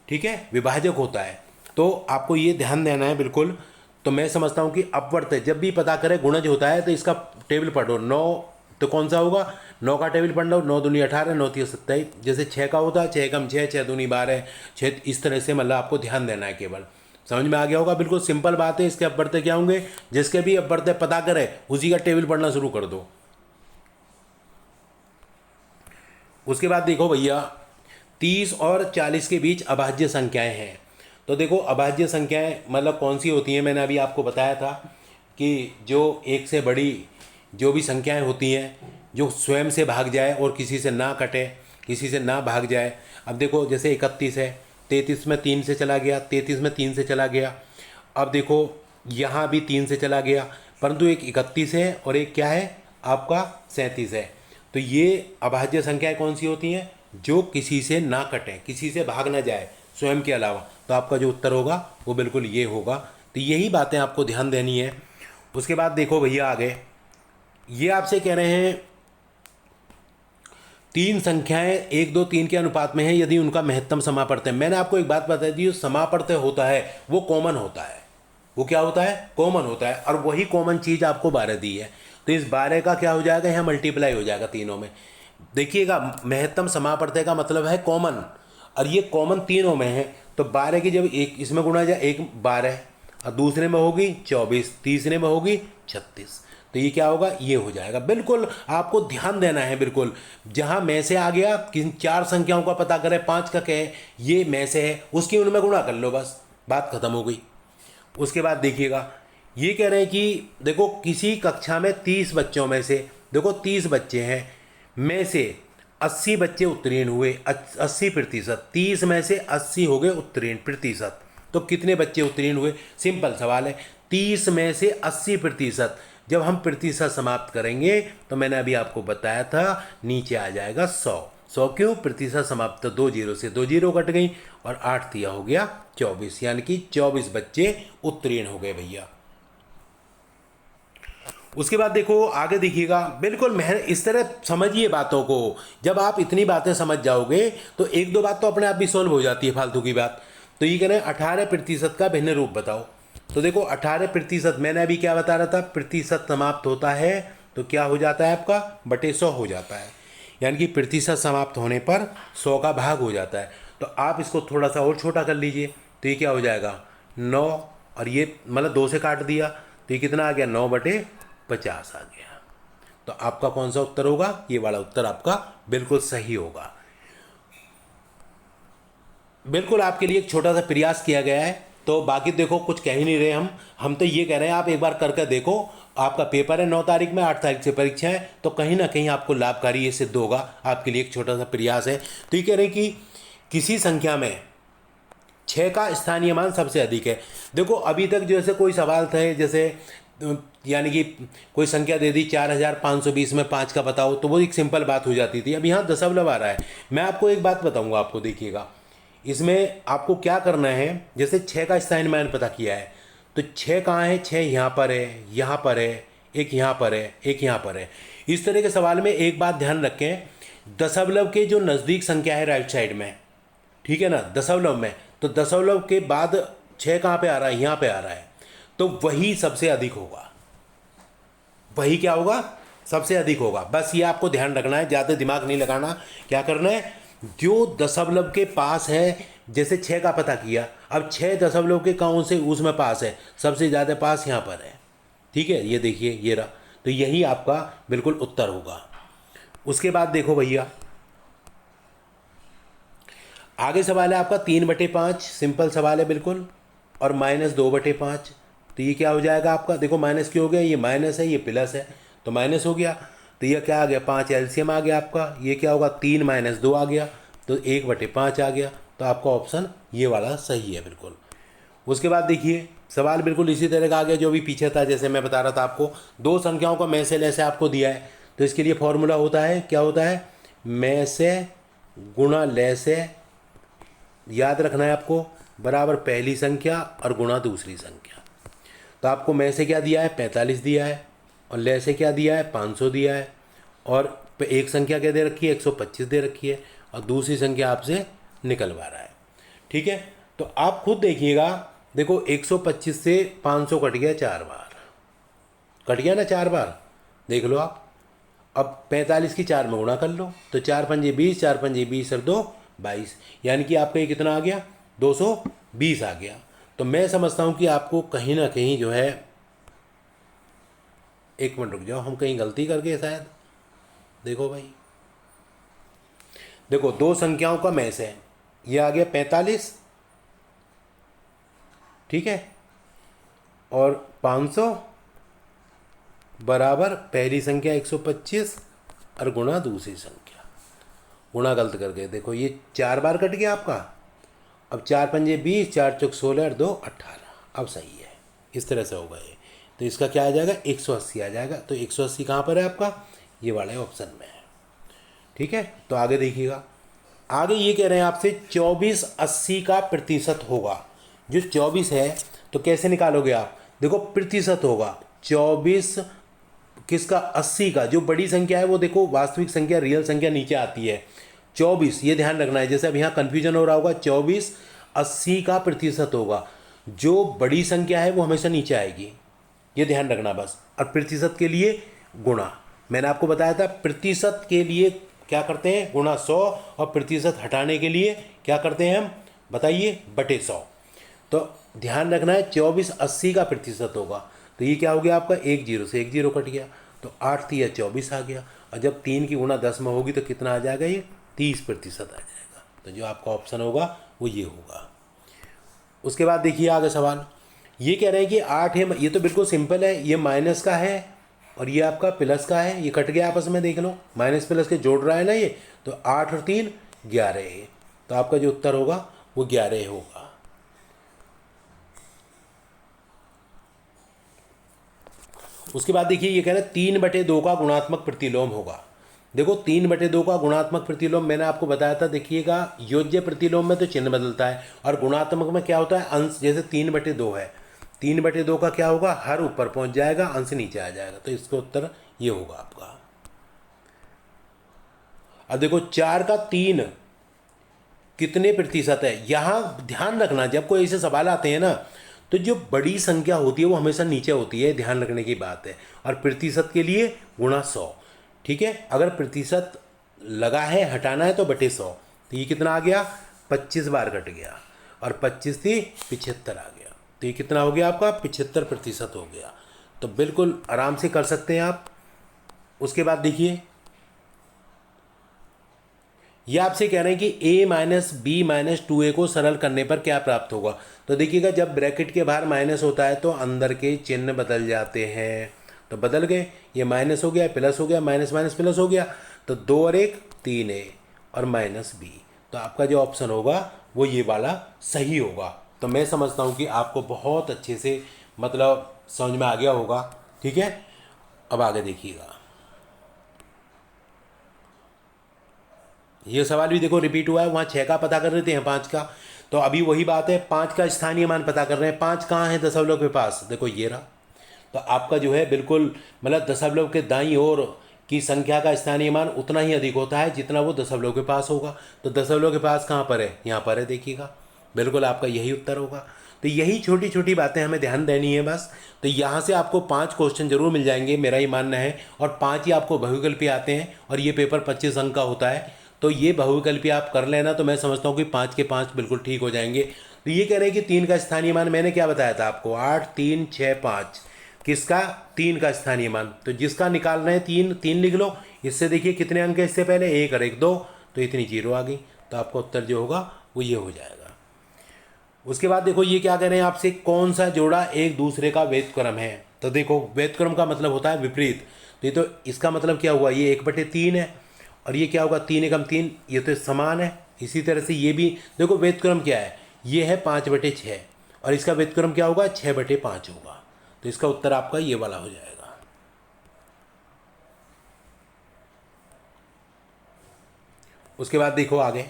ठीक है, विभाजक होता है। तो आपको ये ध्यान देना है बिल्कुल। तो मैं समझता हूँ कि अपवर्त्य जब भी पता करें गुणज होता है, तो इसका टेबल पढ़ो, 9 तो कौन सा होगा? 9 का टेबल पढ़ लो, 9 दूनी 18, 9 तीय 27। जैसे 6 का होता है 6 कम 6, 6 दूनी 12, 6, इस तरह से मतलब आपको ध्यान देना है केवल। समझ में आ गया होगा? बिल्कुल सिंपल बात है। इसके अब बढ़ते क्या होंगे? जिसके भी अब बढ़ते पता करे उसी का टेबल पढ़ना शुरू कर दो। उसके बाद देखो भैया, 30 और 40 के बीच अभाज्य संख्याएं हैं। तो देखो अभाज्य संख्याएं मतलब कौन सी होती हैं? मैंने अभी आपको बताया था कि जो एक से बड़ी जो भी संख्याएं होती हैं जो स्वयं से भाग जाए और किसी से ना कटे, किसी से ना भाग जाए। अब देखो जैसे 31 है, 33 में 3 से चला गया, 33 में 3 से चला गया। अब देखो यहाँ भी 3 से चला गया, परंतु एक 31 है और एक क्या है आपका 37 है। तो ये अभाज्य संख्याएं कौन सी होती हैं? जो किसी से ना कटें, किसी से भाग ना जाए स्वयं के अलावा। तो आपका जो उत्तर होगा वो बिल्कुल ये होगा। तो यही बातें आपको ध्यान देनी है। उसके बाद देखो भैया आगे, ये आपसे कह रहे हैं 3 संख्याएं 1, 2, 3 के अनुपात में है यदि उनका महत्तम समापवर्तय। मैंने आपको एक बात बताई थी, जो समापवर्तय होता है वो कॉमन होता है। वो क्या होता है? कॉमन होता है। और वही कॉमन चीज़ आपको 12 दी है, तो इस 12 का क्या हो जाएगा? यहाँ मल्टीप्लाई हो जाएगा तीनों में। देखिएगा महत्तम समापवर्तय का मतलब है कॉमन, और ये कॉमन तीनों में है। तो 12 की जब एक इसमें गुणा जाए, एक 12 और दूसरे में होगी 24, तीसरे में होगी 36, तो ये क्या होगा? ये हो जाएगा। बिल्कुल आपको ध्यान देना है। बिल्कुल जहाँ में से आ गया, किन 4 संख्याओं का पता करें, 5 का कहे ये में से है, उसकी उनमें गुणा कर लो, बस बात खत्म हो गई। उसके बाद देखिएगा, ये कह रहे हैं कि देखो किसी कक्षा में 30 बच्चों में से, देखो 30 बच्चे हैं, में से 80 बच्चे उत्तीर्ण हुए, 80%। 30 में से 80 हो गए उत्तीर्ण प्रतिशत। तो कितने बच्चे उत्तीर्ण हुए? सिंपल सवाल है। 30 में से 80%, जब हम प्रतिशत समाप्त करेंगे तो मैंने अभी आपको बताया था नीचे आ जाएगा 100। 100 क्यों? प्रतिशत समाप्त, तो 2 जीरो से 2 जीरो कट गई और 8 दिया हो गया 24, यानी कि 24 बच्चे उत्तीर्ण हो गए भैया। उसके बाद देखो आगे देखिएगा, बिल्कुल मेहनत इस तरह समझिए बातों को। जब आप इतनी बातें समझ जाओगे तो एक दो बात तो अपने आप भी सॉल्व हो जाती है, फालतू की बात। तो ये कह रहे हैं 18% का भिन्न रूप बताओ। तो देखो 18%, मैंने अभी क्या बता रहा था, प्रतिशत समाप्त होता है तो क्या हो जाता है आपका? बटे 100 हो जाता है, यानी कि प्रतिशत समाप्त होने पर 100 का भाग हो जाता है। तो आप इसको थोड़ा सा और छोटा कर लीजिए, तो ये क्या हो जाएगा? 9, और ये मतलब 2 से काट दिया तो ये कितना आ गया? 9/50 आ गया। तो आपका कौन सा उत्तर होगा? ये वाला उत्तर आपका बिल्कुल सही होगा। बिल्कुल आपके लिए एक छोटा सा प्रयास किया गया है। तो बाकी देखो कुछ कह ही नहीं रहे हम तो ये कह रहे हैं आप एक बार करके देखो। आपका पेपर है 9 तारीख में, 8 तारीख से परीक्षा है, तो कहीं ना कहीं आपको लाभकारी ये सिद्ध होगा। आपके लिए एक छोटा सा प्रयास है। तो ये कह रहे हैं कि किसी संख्या में 6 का स्थानीय मान सबसे अधिक है। देखो अभी तक जैसे कोई सवाल थे, जैसे यानी कि कोई संख्या दे दी 4520 में 5 का बताओ, तो वो एक सिंपल बात हो जाती थी। अब यहाँ दशमलव आ रहा है। मैं आपको एक बात बताऊंगा, आपको देखिएगा इसमें आपको क्या करना है। जैसे 6 का स्थानीय मान पता किया है, तो 6 कहाँ है? 6 यहाँ पर है, यहाँ पर है, एक यहाँ पर है, एक यहाँ पर है। इस तरह के सवाल में एक बात ध्यान रखें, दशमलव के जो नज़दीक संख्या है राइट साइड में, ठीक है ना, दशमलव में, तो दशमलव के बाद 6 कहाँ पे आ रहा है? यहाँ पे आ रहा है, तो वही सबसे अधिक होगा। वही क्या होगा? सबसे अधिक होगा। बस ये आपको ध्यान रखना है, ज़्यादा दिमाग नहीं लगाना। क्या करना है? जो दशमलव के पास है, जैसे 6 का पता किया, अब 6 दशमलव के कौन से उसमें पास है? सबसे ज़्यादा पास यहाँ पर है, ठीक है, ये देखिए ये रहा। तो यही आपका बिल्कुल उत्तर होगा। उसके बाद देखो भैया आगे सवाल है आपका 3/5, सिंपल सवाल है बिल्कुल, और -2/5। तो ये क्या हो जाएगा आपका? देखो माइनस क्यों हो गया? ये माइनस है, ये प्लस है, तो माइनस हो गया। तो ये क्या आ गया? 5 एलसीएम आ गया आपका। ये क्या होगा? 3 - 2 आ गया, तो 1/5 आ गया। तो आपका ऑप्शन ये वाला सही है बिल्कुल। उसके बाद देखिए सवाल बिल्कुल इसी तरह का आ गया जो भी पीछे था। जैसे मैं बता रहा था आपको, 2 संख्याओं का में से ले आपको दिया है, तो इसके लिए फॉर्मूला होता है, क्या होता है? में से गुणा ले से, याद रखना है आपको, बराबर पहली संख्या और गुणा दूसरी संख्या। तो आपको में से क्या दिया है? 45 दिया है, और ले से क्या दिया है? 500 दिया है, और एक संख्या क्या दे रखी है? 125 दे रखी है, और दूसरी संख्या आपसे निकलवा रहा है, ठीक है। तो आप खुद देखिएगा, देखो 125 से 500 कट गया 4 बार, कट गया ना 4 बार, देख लो आप। अब 45 की 4 में गुणा कर लो, तो 4×5 = 20, 4×5 = 20 और 2 22, यानी कि आपका ये कितना आ गया, 220 आ गया। तो मैं समझता हूँ कि आपको कहीं ना कहीं जो है, एक मिनट रुक जाओ, हम कहीं गलती कर गए शायद। देखो भाई, देखो दो संख्याओं का मैच है, ये आ गया 45, ठीक है, और 500 बराबर पहली संख्या 125 और गुणा दूसरी संख्या। गुणा गलत कर गए, देखो ये 4 बार कट गया आपका। अब 4×5 = 20, 4×4 = 16 और 2 18, अब सही है, इस तरह से होगा ये। तो इसका क्या आ जाएगा, 180 आ जाएगा। तो 180 कहाँ पर है आपका, ये वाले ऑप्शन में है, ठीक है। तो आगे देखिएगा, आगे ये कह रहे हैं आपसे 24 80 का प्रतिशत होगा। जो 24 है तो कैसे निकालोगे आप, देखो प्रतिशत होगा 24 किसका, 80 का। जो बड़ी संख्या है वो देखो वास्तविक संख्या, रियल संख्या नीचे आती है 24, ये ध्यान रखना है। जैसे अब यहाँ कन्फ्यूजन हो रहा होगा, 24 80 का प्रतिशत होगा, जो बड़ी संख्या है वो हमेशा नीचे आएगी, ये ध्यान रखना बस। और प्रतिशत के लिए गुणा, मैंने आपको बताया था प्रतिशत के लिए क्या करते हैं, गुणा 100, और प्रतिशत हटाने के लिए क्या करते हैं हम, बताइए, बटे 100। तो ध्यान रखना है 24 80 का प्रतिशत होगा। तो ये क्या हो गया आपका, 1 0 से 1 0 कट गया, तो 8 3 24 आ गया। और जब 3 की गुणा 10 में होगी तो कितना आ जाएगा, ये 30% आ जाएगा। तो जो आपका ऑप्शन होगा वो ये होगा। उसके बाद देखिए आगे सवाल, ये कह रहे हैं कि 8 है, ये तो बिल्कुल सिंपल है, ये माइनस का है और ये आपका प्लस का है, ये कट गया आपस में, देख लो माइनस प्लस के जोड़ रहा है ना ये। तो 8 और 3 11 है, तो आपका जो उत्तर होगा वो 11 होगा। उसके बाद देखिए ये कह रहे हैं 3/2 का गुणात्मक प्रतिलोम होगा। देखो 3/2 का गुणात्मक प्रतिलोम मैंने आपको बताया था, देखिएगा योज्य प्रतिलोम में तो चिन्ह बदलता है, और गुणात्मक में क्या होता है, अंश। जैसे 3/2 है, 3/2 का क्या होगा, हर ऊपर पहुंच जाएगा, अंश नीचे आ जाएगा। तो इसका उत्तर ये होगा आपका। अब देखो 4 का 3 कितने प्रतिशत है, यहां ध्यान रखना जब कोई ऐसे सवाल आते हैं ना, तो जो बड़ी संख्या होती है वो हमेशा नीचे होती है, ध्यान रखने की बात है। और प्रतिशत के लिए गुणा 100, ठीक है। अगर प्रतिशत लगा है, हटाना है, तो बटे 100। तो ये कितना आ गया, 25 बार कट गया, और 25 थी 75 आ गया। तो ये कितना हो गया आपका, 75% हो गया। तो बिल्कुल आराम से कर सकते हैं आप। उसके बाद देखिए, ये आपसे कह रहे हैं कि a-b-2a को सरल करने पर क्या प्राप्त होगा। तो देखिएगा जब ब्रैकेट के बाहर माइनस होता है तो अंदर के चिन्ह बदल जाते हैं, तो बदल गए, ये माइनस हो गया, प्लस हो गया, माइनस माइनस प्लस हो गया, तो 2 और 1 3a और -b। तो आपका जो ऑप्शन होगा वो ये वाला सही होगा। तो मैं समझता हूँ कि आपको बहुत अच्छे से मतलब समझ में आ गया होगा, ठीक है। अब आगे देखिएगा, ये सवाल भी देखो रिपीट हुआ है, वहाँ 6 का पता कर रहे थे, यहाँ 5 का। तो अभी वही बात है, 5 का स्थानीय मान पता कर रहे हैं। 5 कहाँ है दशमलव के पास, देखो ये रहा। तो आपका जो है बिल्कुल मतलब दशमलव के दाईं ओर की संख्या का स्थानीय मान उतना ही अधिक होता है जितना वो दशमलव के पास होगा। तो दशमलव के पास कहाँ पर है, यहाँ पर है, देखिएगा बिल्कुल आपका यही उत्तर होगा। तो यही छोटी छोटी बातें हमें ध्यान देनी है बस। तो यहाँ से आपको 5 क्वेश्चन जरूर मिल जाएंगे, मेरा ही मानना है, और 5 ही आपको बहुविकल्पी आते हैं, और ये पेपर 25 अंक का होता है। तो ये बहुविकल्पी आप कर लेना, तो मैं समझता हूँ कि 5 के 5 बिल्कुल ठीक हो जाएंगे। तो ये कह रहे हैं कि 3 का स्थानीय मान, मैंने क्या बताया था आपको, 8 3 6 5, किसका, 3 का स्थानीय मान। तो जिसका निकाल रहे हैं 3 3 लिख लो। इससे देखिए कितने अंक है, इससे पहले 1 और 1 2, तो इतनी 0 आ गई। तो आपका उत्तर जो होगा वो ये हो जाएगा। उसके बाद देखो ये क्या कह रहे हैं आपसे, कौन सा जोड़ा एक दूसरे का व्युत्क्रम है। तो देखो व्युत्क्रम का मतलब होता है विपरीत। तो ये तो इसका मतलब क्या हुआ, ये 1/3 है, और ये क्या होगा 3 एकम 3, ये तो समान है। इसी तरह से ये भी देखो व्युत्क्रम क्या है, ये है 5/6, और इसका व्युत्क्रम क्या होगा 6/5 होगा। तो इसका उत्तर आपका ये वाला हो जाएगा। उसके बाद देखो आगे,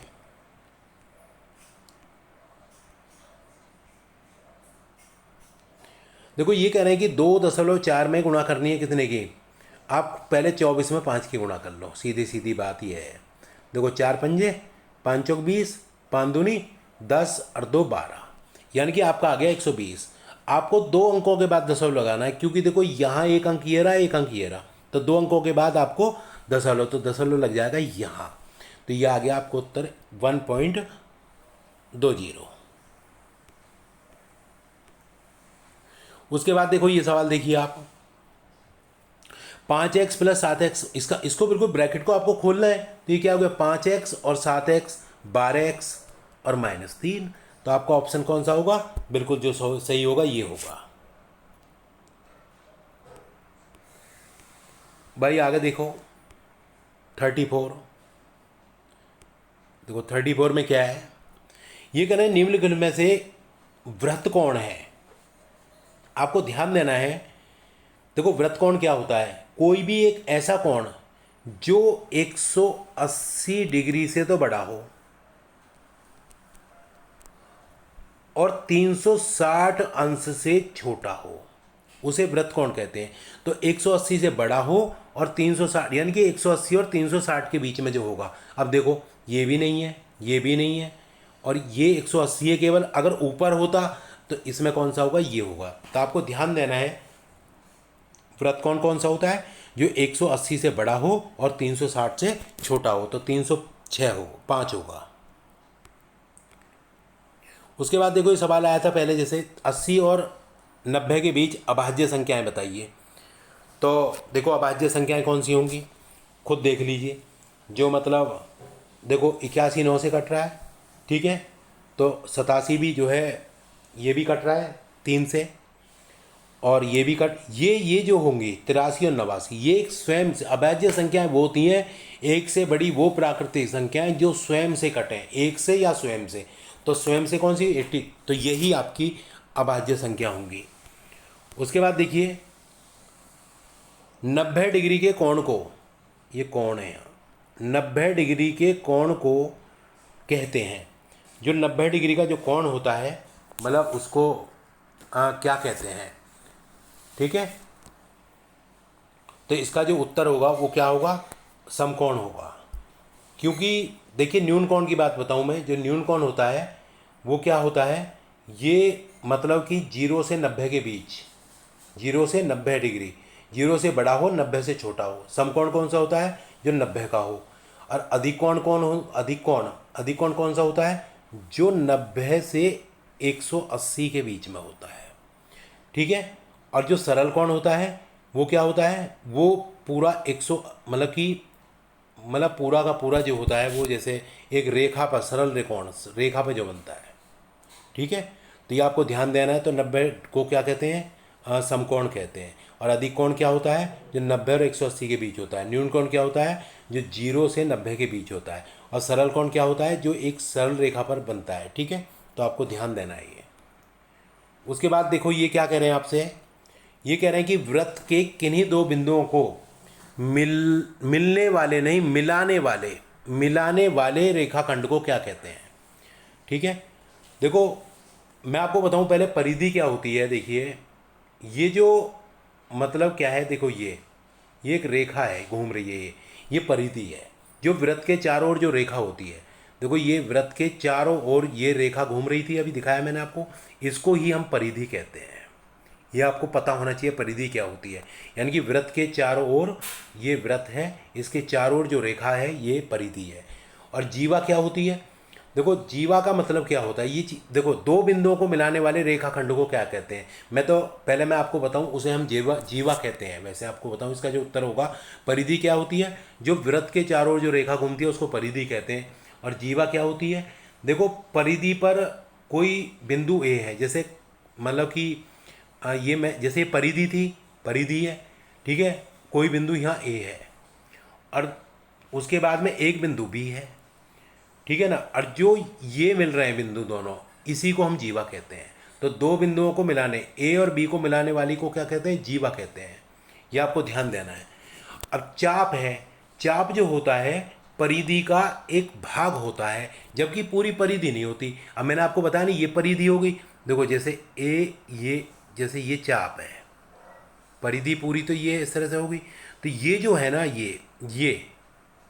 देखो ये कह रहे हैं कि 2.4 में गुणा करनी है कितने की, आप पहले 24 में 5 की गुणा कर लो, सीधी सीधी बात ये है। देखो 4 पंजे 5 चौक 20, 5 दूनी 10 और 2 12, यानी कि आपका आ गया 120। आपको 2 अंकों के बाद दशमलव लगाना है, क्योंकि देखो यहाँ एक अंक ये रहा, एक अंक ये रहा, तो 2 अंकों के बाद आपको दशमलव, तो दशमलव लग जाएगा यहाँ। तो ये आ गया आपको उत्तर 1.20। उसके बाद देखो ये सवाल देखिए आप, 5x प्लस 7x, इसको बिल्कुल ब्रैकेट को आपको खोलना है। तो ये क्या हो गया, 5x और 7x 12x और -3। तो आपका ऑप्शन कौन सा होगा, बिल्कुल जो सही होगा ये होगा। भाई आगे देखो 34। देखो 34 में क्या है, ये कह रहे हैं निम्नलिखित में से वृत्त कोण है। आपको ध्यान देना है, देखो वृत्त कोण क्या होता है, कोई भी एक ऐसा कोण जो 180 डिग्री से तो बड़ा हो और 360 अंश से छोटा हो, उसे वृत्त कोण कहते हैं। तो 180 से बड़ा हो और 360, यानी कि 180 और 360 के बीच में जो होगा। अब देखो ये भी नहीं है, ये भी नहीं है, और ये 180 है केवल। अगर ऊपर होता तो इसमें कौन सा होगा, ये होगा। तो आपको ध्यान देना है वृत्त कोण कौन सा होता है, जो 180 से बड़ा हो और 360 से छोटा हो। तो 306 हो, 5 होगा। उसके बाद देखो ये सवाल आया था पहले, जैसे 80 और 90 के बीच अभाज्य संख्याएं बताइए। तो देखो अभाज्य संख्याएं कौन सी होंगी, खुद देख लीजिए। जो मतलब देखो 81 9 से कट रहा है, ठीक है, तो 87 भी जो है ये भी कट रहा है 3 से, और ये भी कट, ये जो होंगी 83 और 89, ये एक स्वयं से अभाज्य संख्याएं वो होती हैं, एक से बड़ी वो प्राकृतिक संख्याएं जो स्वयं से कटें, एक से या स्वयं से। तो स्वयं से कौन सी, 80, तो यही आपकी अभाज्य संख्या होंगी। उसके बाद देखिए 90 डिग्री के कोण को, ये कोण है, 90 डिग्री के कोण को कहते हैं। जो 90 डिग्री का जो कोण होता है, मतलब उसको क्या कहते हैं, ठीक है। तो इसका जो उत्तर होगा वो क्या होगा, समकोण होगा। क्योंकि देखिए न्यून कोण की बात बताऊं मैं, जो न्यून कोण होता है वो क्या होता है, ये मतलब कि 0 से 90 के बीच, 0 से 90 डिग्री, 0 से बड़ा हो 90 से छोटा हो। समकोण कौन सा होता है, जो 90 का हो। और अधिक कोण कौन हो, अधिक कोण कौन सा होता है, जो 90 से 180 के बीच में होता है, ठीक है। और जो सरल कोण होता है वो क्या होता है, वो पूरा 100 मतलब कि मतलब पूरा का पूरा जो होता है वो जैसे एक रेखा पर, सरल रेखा पर जो बनता है, ठीक है। तो ये आपको ध्यान देना है। तो 90 को क्या कहते हैं, समकोण कहते हैं। और अधिक कोण क्या होता है, जो 90 और 180 के बीच होता है। न्यून कोण क्या होता है, जो 0 से 90 के बीच होता है। और सरल कोण क्या होता है, जो एक सरल रेखा पर बनता है, ठीक है। तो आपको ध्यान देना है ये। उसके बाद देखो ये क्या कह रहे हैं आपसे, ये कह रहे हैं कि वृत्त के किन्हीं दो बिंदुओं को मिलने वाले नहीं, मिलाने वाले रेखाखंड को क्या कहते हैं, ठीक है। देखो मैं आपको बताऊं पहले परिधि क्या होती है। देखिए ये जो मतलब क्या है, देखो ये एक रेखा है घूम रही है, ये परिधि है। जो वृत्त के चारों ओर जो रेखा होती है, देखो ये वृत्त के चारों ओर ये रेखा घूम रही थी, अभी दिखाया मैंने आपको, इसको ही हम परिधि कहते हैं। ये आपको पता होना चाहिए परिधि क्या होती है। यानी कि वृत्त के चारों ओर, ये वृत्त है, इसके चारों ओर जो रेखा है ये परिधि है। और जीवा क्या होती है, देखो जीवा का मतलब क्या होता है, ये देखो दो बिंदुओं को मिलाने वाले रेखाखंड को क्या कहते हैं। पहले मैं आपको बताऊं, उसे हम जीवा कहते हैं। वैसे आपको बताऊं इसका जो उत्तर होगा, परिधि क्या होती है, जो वृत्त के चारों ओर जो रेखा घूमती है उसको परिधि कहते हैं। और जीवा क्या होती है, देखो परिधि पर कोई बिंदु ए है, जैसे मतलब कि ये मैं जैसे परिधि थी, परिधि है, ठीक है, कोई बिंदु यहाँ ए है और उसके बाद में एक बिंदु बी है, ठीक है ना। और जो ये मिल रहे हैं बिंदु दोनों, इसी को हम जीवा कहते हैं। तो दो बिंदुओं को मिलाने, ए और बी को मिलाने वाली को क्या कहते हैं, जीवा कहते हैं। ये आपको ध्यान देना है। अब चाप है, चाप जो होता है परिधि का एक भाग होता है, जबकि पूरी परिधि नहीं होती। अब मैंने आपको बताया नहीं, ये परिधि हो गई, देखो जैसे ए, ये जैसे ये चाप है, परिधि पूरी तो ये इस तरह से होगी। तो ये जो है ना, ये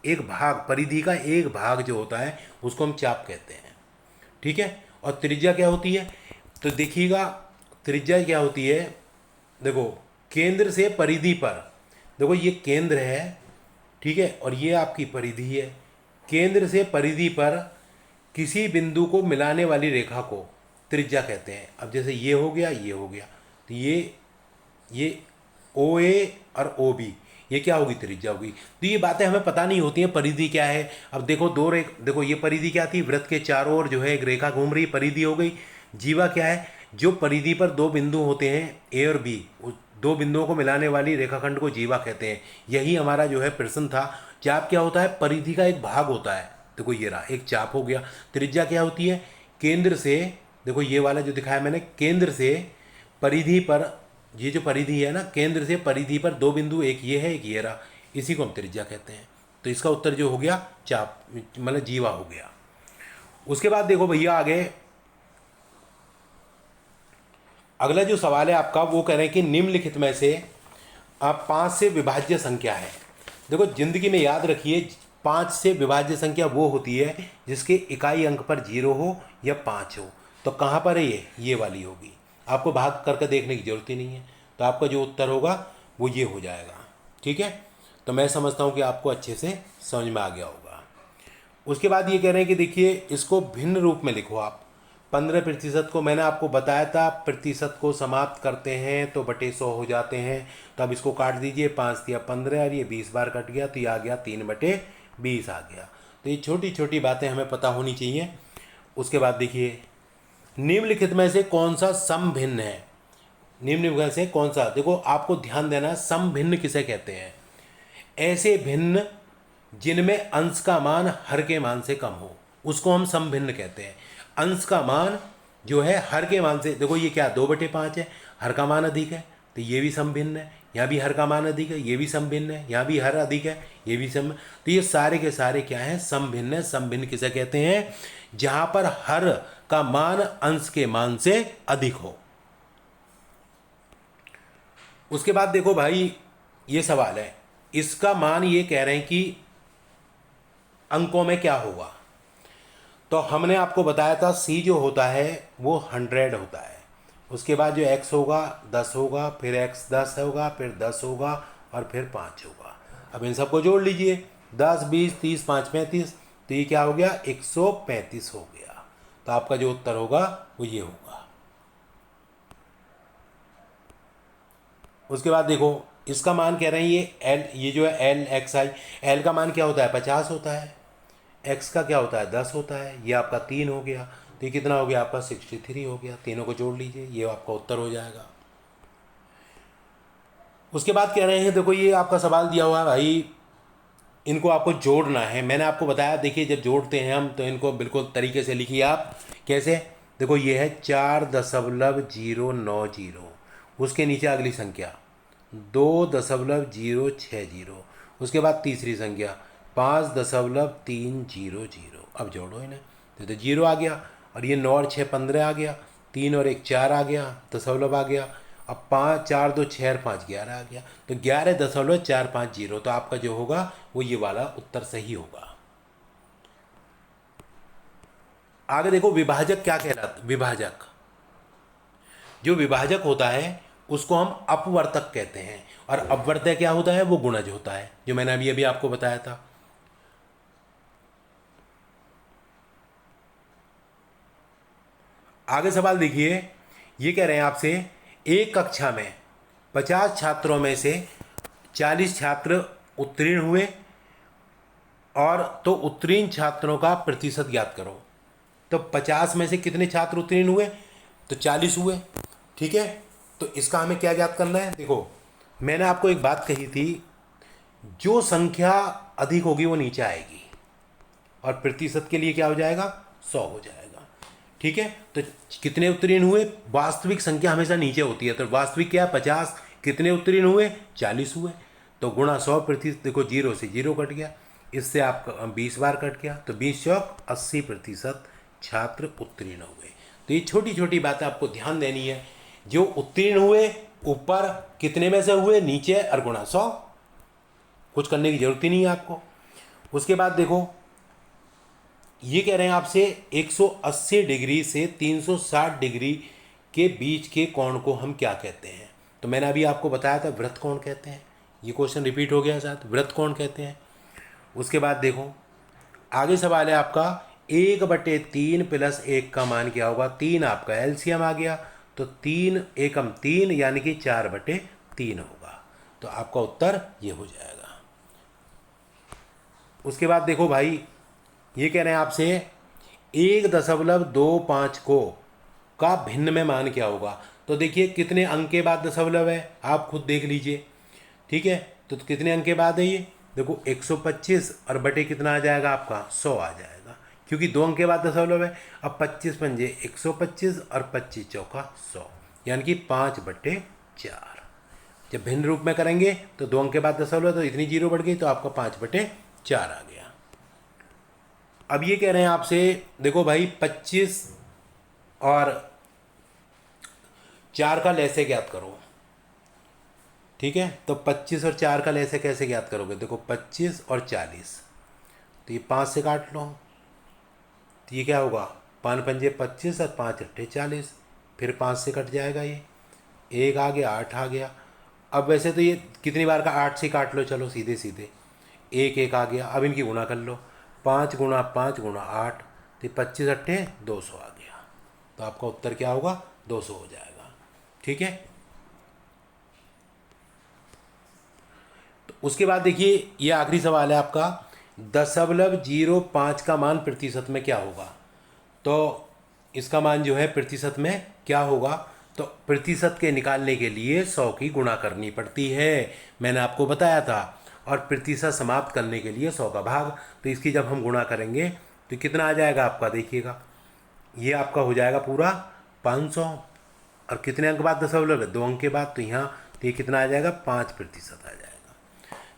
एक भाग, परिधि का एक भाग जो होता है उसको हम चाप कहते हैं, ठीक है। और त्रिज्या क्या होती है, तो देखिएगा त्रिज्या क्या होती है, देखो केंद्र से परिधि पर, देखो ये केंद्र है ठीक है, और ये आपकी परिधि है। केंद्र से परिधि पर किसी बिंदु को मिलाने वाली रेखा को त्रिज्या कहते हैं। अब जैसे ये हो गया, ये हो गया, तो ये ओ ए और ओ बी, ये क्या होगी, त्रिज्या होगी। तो ये बातें हमें पता नहीं होती हैं, परिधि क्या है। अब देखो देखो ये परिधि क्या थी, वृत्त के चारों ओर जो है एक रेखा घूम रही, परिधि हो गई। जीवा क्या है, जो परिधि पर दो बिंदु होते हैं ए और बी, दो बिंदुओं को मिलाने वाली रेखाखंड को जीवा कहते हैं। यही हमारा जो है प्रश्न था। चाप क्या होता है, परिधि का एक भाग होता है। देखो ये रहा एक चाप हो गया। त्रिज्या क्या होती है, केंद्र से, देखो ये वाला जो दिखाया मैंने, केंद्र से परिधि पर, ये जो परिधि है ना, केंद्र से परिधि पर दो बिंदु, एक ये है एक ये रहा, इसी को हम त्रिज्या कहते हैं। तो इसका उत्तर जो हो गया चाप, मतलब जीवा हो गया। उसके बाद देखो भैया आगे अगला जो सवाल है आपका, वो कह रहे हैं कि निम्नलिखित में से आप 5 से विभाज्य संख्या है। देखो जिंदगी में याद रखिए, 5 से विभाज्य संख्या वो होती है जिसके इकाई अंक पर 0 हो या 5 हो। तो कहाँ पर है ये वाली होगी। आपको भाग करके देखने की जरूरत ही नहीं है। तो आपका जो उत्तर होगा वो ये हो जाएगा। ठीक है, तो मैं समझता हूँ कि आपको अच्छे से समझ में आ गया होगा। उसके बाद ये कह रहे हैं कि देखिए इसको भिन्न रूप में लिखो आप। 15% को मैंने आपको बताया था, प्रतिशत को समाप्त करते हैं तो बटे 100 हो जाते हैं। तो अब इसको काट दीजिए, 5 या 15 और ये 20 बार कट गया, तो ये आ गया 3/20 आ गया। तो ये छोटी छोटी बातें हमें पता होनी चाहिए। उसके बाद देखिए निम्नलिखित में से कौन सा सम भिन्न है। निम्नलिखित में से कौन सा, देखो आपको ध्यान देना, सम भिन्न किसे कहते हैं, ऐसे भिन्न जिनमें अंश का मान हर के मान से कम हो, उसको हम सम भिन्न कहते हैं। अंश का मान जो है हर के मान से, देखो ये क्या 2/5 है, हर का मान अधिक है तो ये भी सम भिन्न है। यहाँ भी हर का मान अधिक है, ये भी सम भिन्न है। यहाँ भी हर अधिक है, ये भी सम। तो ये सारे के सारे क्या हैं, सम भिन्न है। सम भिन्न किसे कहते हैं, जहाँ पर हर का मान अंश के मान से अधिक हो। उसके बाद देखो भाई ये सवाल है, इसका मान ये कह रहे हैं कि अंकों में क्या होगा। तो हमने आपको बताया था सी जो होता है वो 100 होता है। उसके बाद जो x होगा 10 होगा, फिर x 10 होगा, फिर 10 होगा और फिर 5 होगा। अब इन सबको जोड़ लीजिए, 10 20 30 5 35, तो ये क्या हो गया 135 हो गया। तो आपका जो उत्तर होगा वो ये होगा। उसके बाद देखो इसका मान कह रहे हैं ये एल, ये जो है एल एक्स आई, एल का मान क्या होता है 50 होता है, एक्स का क्या होता है 10 होता है, ये आपका 3 हो गया। तो ये कितना हो गया आपका 63 हो गया। तीनों को जोड़ लीजिए, ये आपका उत्तर हो जाएगा। उसके बाद कह रहे हैं देखो ये आपका सवाल दिया हुआ है भाई, इनको आपको जोड़ना है। मैंने आपको बताया देखिए जब जोड़ते हैं हम तो इनको बिल्कुल तरीके से लिखिए आप। कैसे, देखो ये है 4.090, उसके नीचे अगली संख्या 2.060, उसके बाद तीसरी संख्या 5.300। अब जोड़ो इन्हें तो 0 आ गया, और ये 9 और 6 15 आ गया, 3 और 1 4 आ गया, दशमलव आ गया। अब 5 4 2 6 और 5 11 आ गया, तो 11.450। तो आपका जो होगा वो ये वाला उत्तर सही होगा। आगे देखो विभाजक क्या कहलाता, विभाजक, जो विभाजक होता है उसको हम अपवर्तक कहते हैं, और अपवर्तक क्या होता है, वो गुणज होता है, जो मैंने अभी अभी आपको बताया था। आगे सवाल देखिए, ये कह रहे हैं आपसे एक कक्षा में 50 छात्रों में से 40 छात्र उत्तीर्ण हुए, और तो उत्तीर्ण छात्रों का प्रतिशत ज्ञात करो। तो 50 में से कितने छात्र उत्तीर्ण हुए, तो 40 हुए। ठीक है, तो इसका हमें क्या ज्ञात करना है। देखो मैंने आपको एक बात कही थी, जो संख्या अधिक होगी वो नीचे आएगी, और प्रतिशत के लिए क्या हो जाएगा 100 हो जाएगा। ठीक है, तो कितने उत्तीर्ण हुए, वास्तविक संख्या हमेशा नीचे होती है, तो वास्तविक क्या है 50, कितने उत्तीर्ण हुए 40 हुए, तो गुणा 100%। देखो 0 से 0 कट गया, इससे आपका 20 बार कट गया, तो 20 चौक 80% छात्र उत्तीर्ण हुए। तो ये छोटी छोटी बातें आपको ध्यान देनी है। जो उत्तीर्ण हुए ऊपर कितने में से हुए, नीचे और गुणा 100, कुछ करने की जरूरत ही नहीं है आपको। उसके बाद देखो ये कह रहे हैं आपसे 180 डिग्री से 360 डिग्री के बीच के कोण को हम क्या कहते हैं। तो मैंने अभी आपको बताया था वृत्त कोण कहते हैं। ये क्वेश्चन रिपीट हो गया साथ, वृत्त कोण कहते हैं। उसके बाद देखो आगे सवाल है आपका 1/3 प्लस 1 का मान क्या होगा। 3 आपका एलसीएम आ गया, तो 3 एकम 3 यानी कि 4/3 होगा। तो आपका उत्तर ये हो जाएगा। उसके बाद देखो भाई ये कह रहे हैं आपसे 1.25 को का भिन्न में मान क्या होगा। तो देखिए कितने अंक के बाद दशमलव है, आप खुद देख लीजिए। ठीक है, तो कितने अंक के बाद है ये, देखो 125 और बटे कितना आ जाएगा आपका 100 आ जाएगा, क्योंकि 2 अंक के बाद दशमलव है। अब 25 पंजे 125 और 25 चौका 100, यानी कि 5/4। जब भिन्न रूप में करेंगे तो 2 अंक के बाद दशमलव, तो इतनी जीरो बढ़ गई, तो आपका 5/4 आ गया। अब ये कह रहे हैं आपसे देखो भाई 25 और 4 का लैसे ज्ञात करो। ठीक है, तो 25 और 4 का लैसे कैसे ज्ञात करोगे, देखो 25 और 40, तो ये 5 से काट लो, तो ये क्या होगा 5 पंजे 25 और 5 अट्ठे 40, फिर 5 से कट जाएगा, ये 1 आ गया 8 आ गया। अब वैसे तो ये कितनी बार का 8 से काट लो, चलो सीधे सीधे 1 1 आ गया। अब इनकी गुणा कर लो, 5 गुणा 5 गुणा 8, तो 25 अट्ठे 200 आ गया। तो आपका उत्तर क्या होगा 200 हो जाएगा। ठीक है, तो उसके बाद देखिए ये आखिरी सवाल है आपका 0.05 का मान प्रतिशत में क्या होगा। तो इसका मान जो है प्रतिशत में क्या होगा, तो प्रतिशत के निकालने के लिए 100 की गुणा करनी पड़ती है, मैंने आपको बताया था। और प्रतिशत समाप्त करने के लिए 100 का भाग, तो इसकी जब हम गुणा करेंगे तो कितना आ जाएगा आपका, देखिएगा ये आपका हो जाएगा पूरा 500। और कितने अंक बाद दशमलव है, 2 अंक के बाद, तो यहाँ तो ये कितना आ जाएगा 5% आ जाएगा।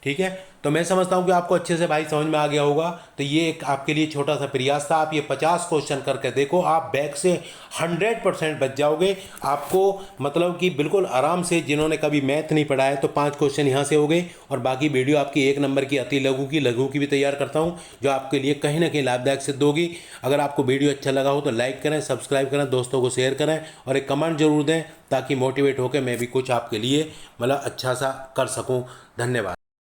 ठीक है, तो मैं समझता हूँ कि आपको अच्छे से भाई समझ में आ गया होगा। तो ये एक आपके लिए छोटा सा प्रयास था, आप ये 50 क्वेश्चन करके देखो, आप बैक से 100% बच जाओगे। आपको मतलब कि बिल्कुल आराम से, जिन्होंने कभी मैथ नहीं पढ़ा है, तो 5 क्वेश्चन यहाँ से हो गए, और बाकी वीडियो आपकी 1 नंबर की अति लघु की भी तैयार करता हूँ, जो आपके लिए कहीं ना कहीं लाभदायक सिद्ध होगी। अगर आपको वीडियो अच्छा लगा हो तो लाइक करें, सब्सक्राइब करें, दोस्तों को शेयर करें, और एक कमेंट जरूर दें, ताकि मोटिवेट होकर मैं भी कुछ आपके लिए मतलब अच्छा सा कर सकूँ। धन्यवाद।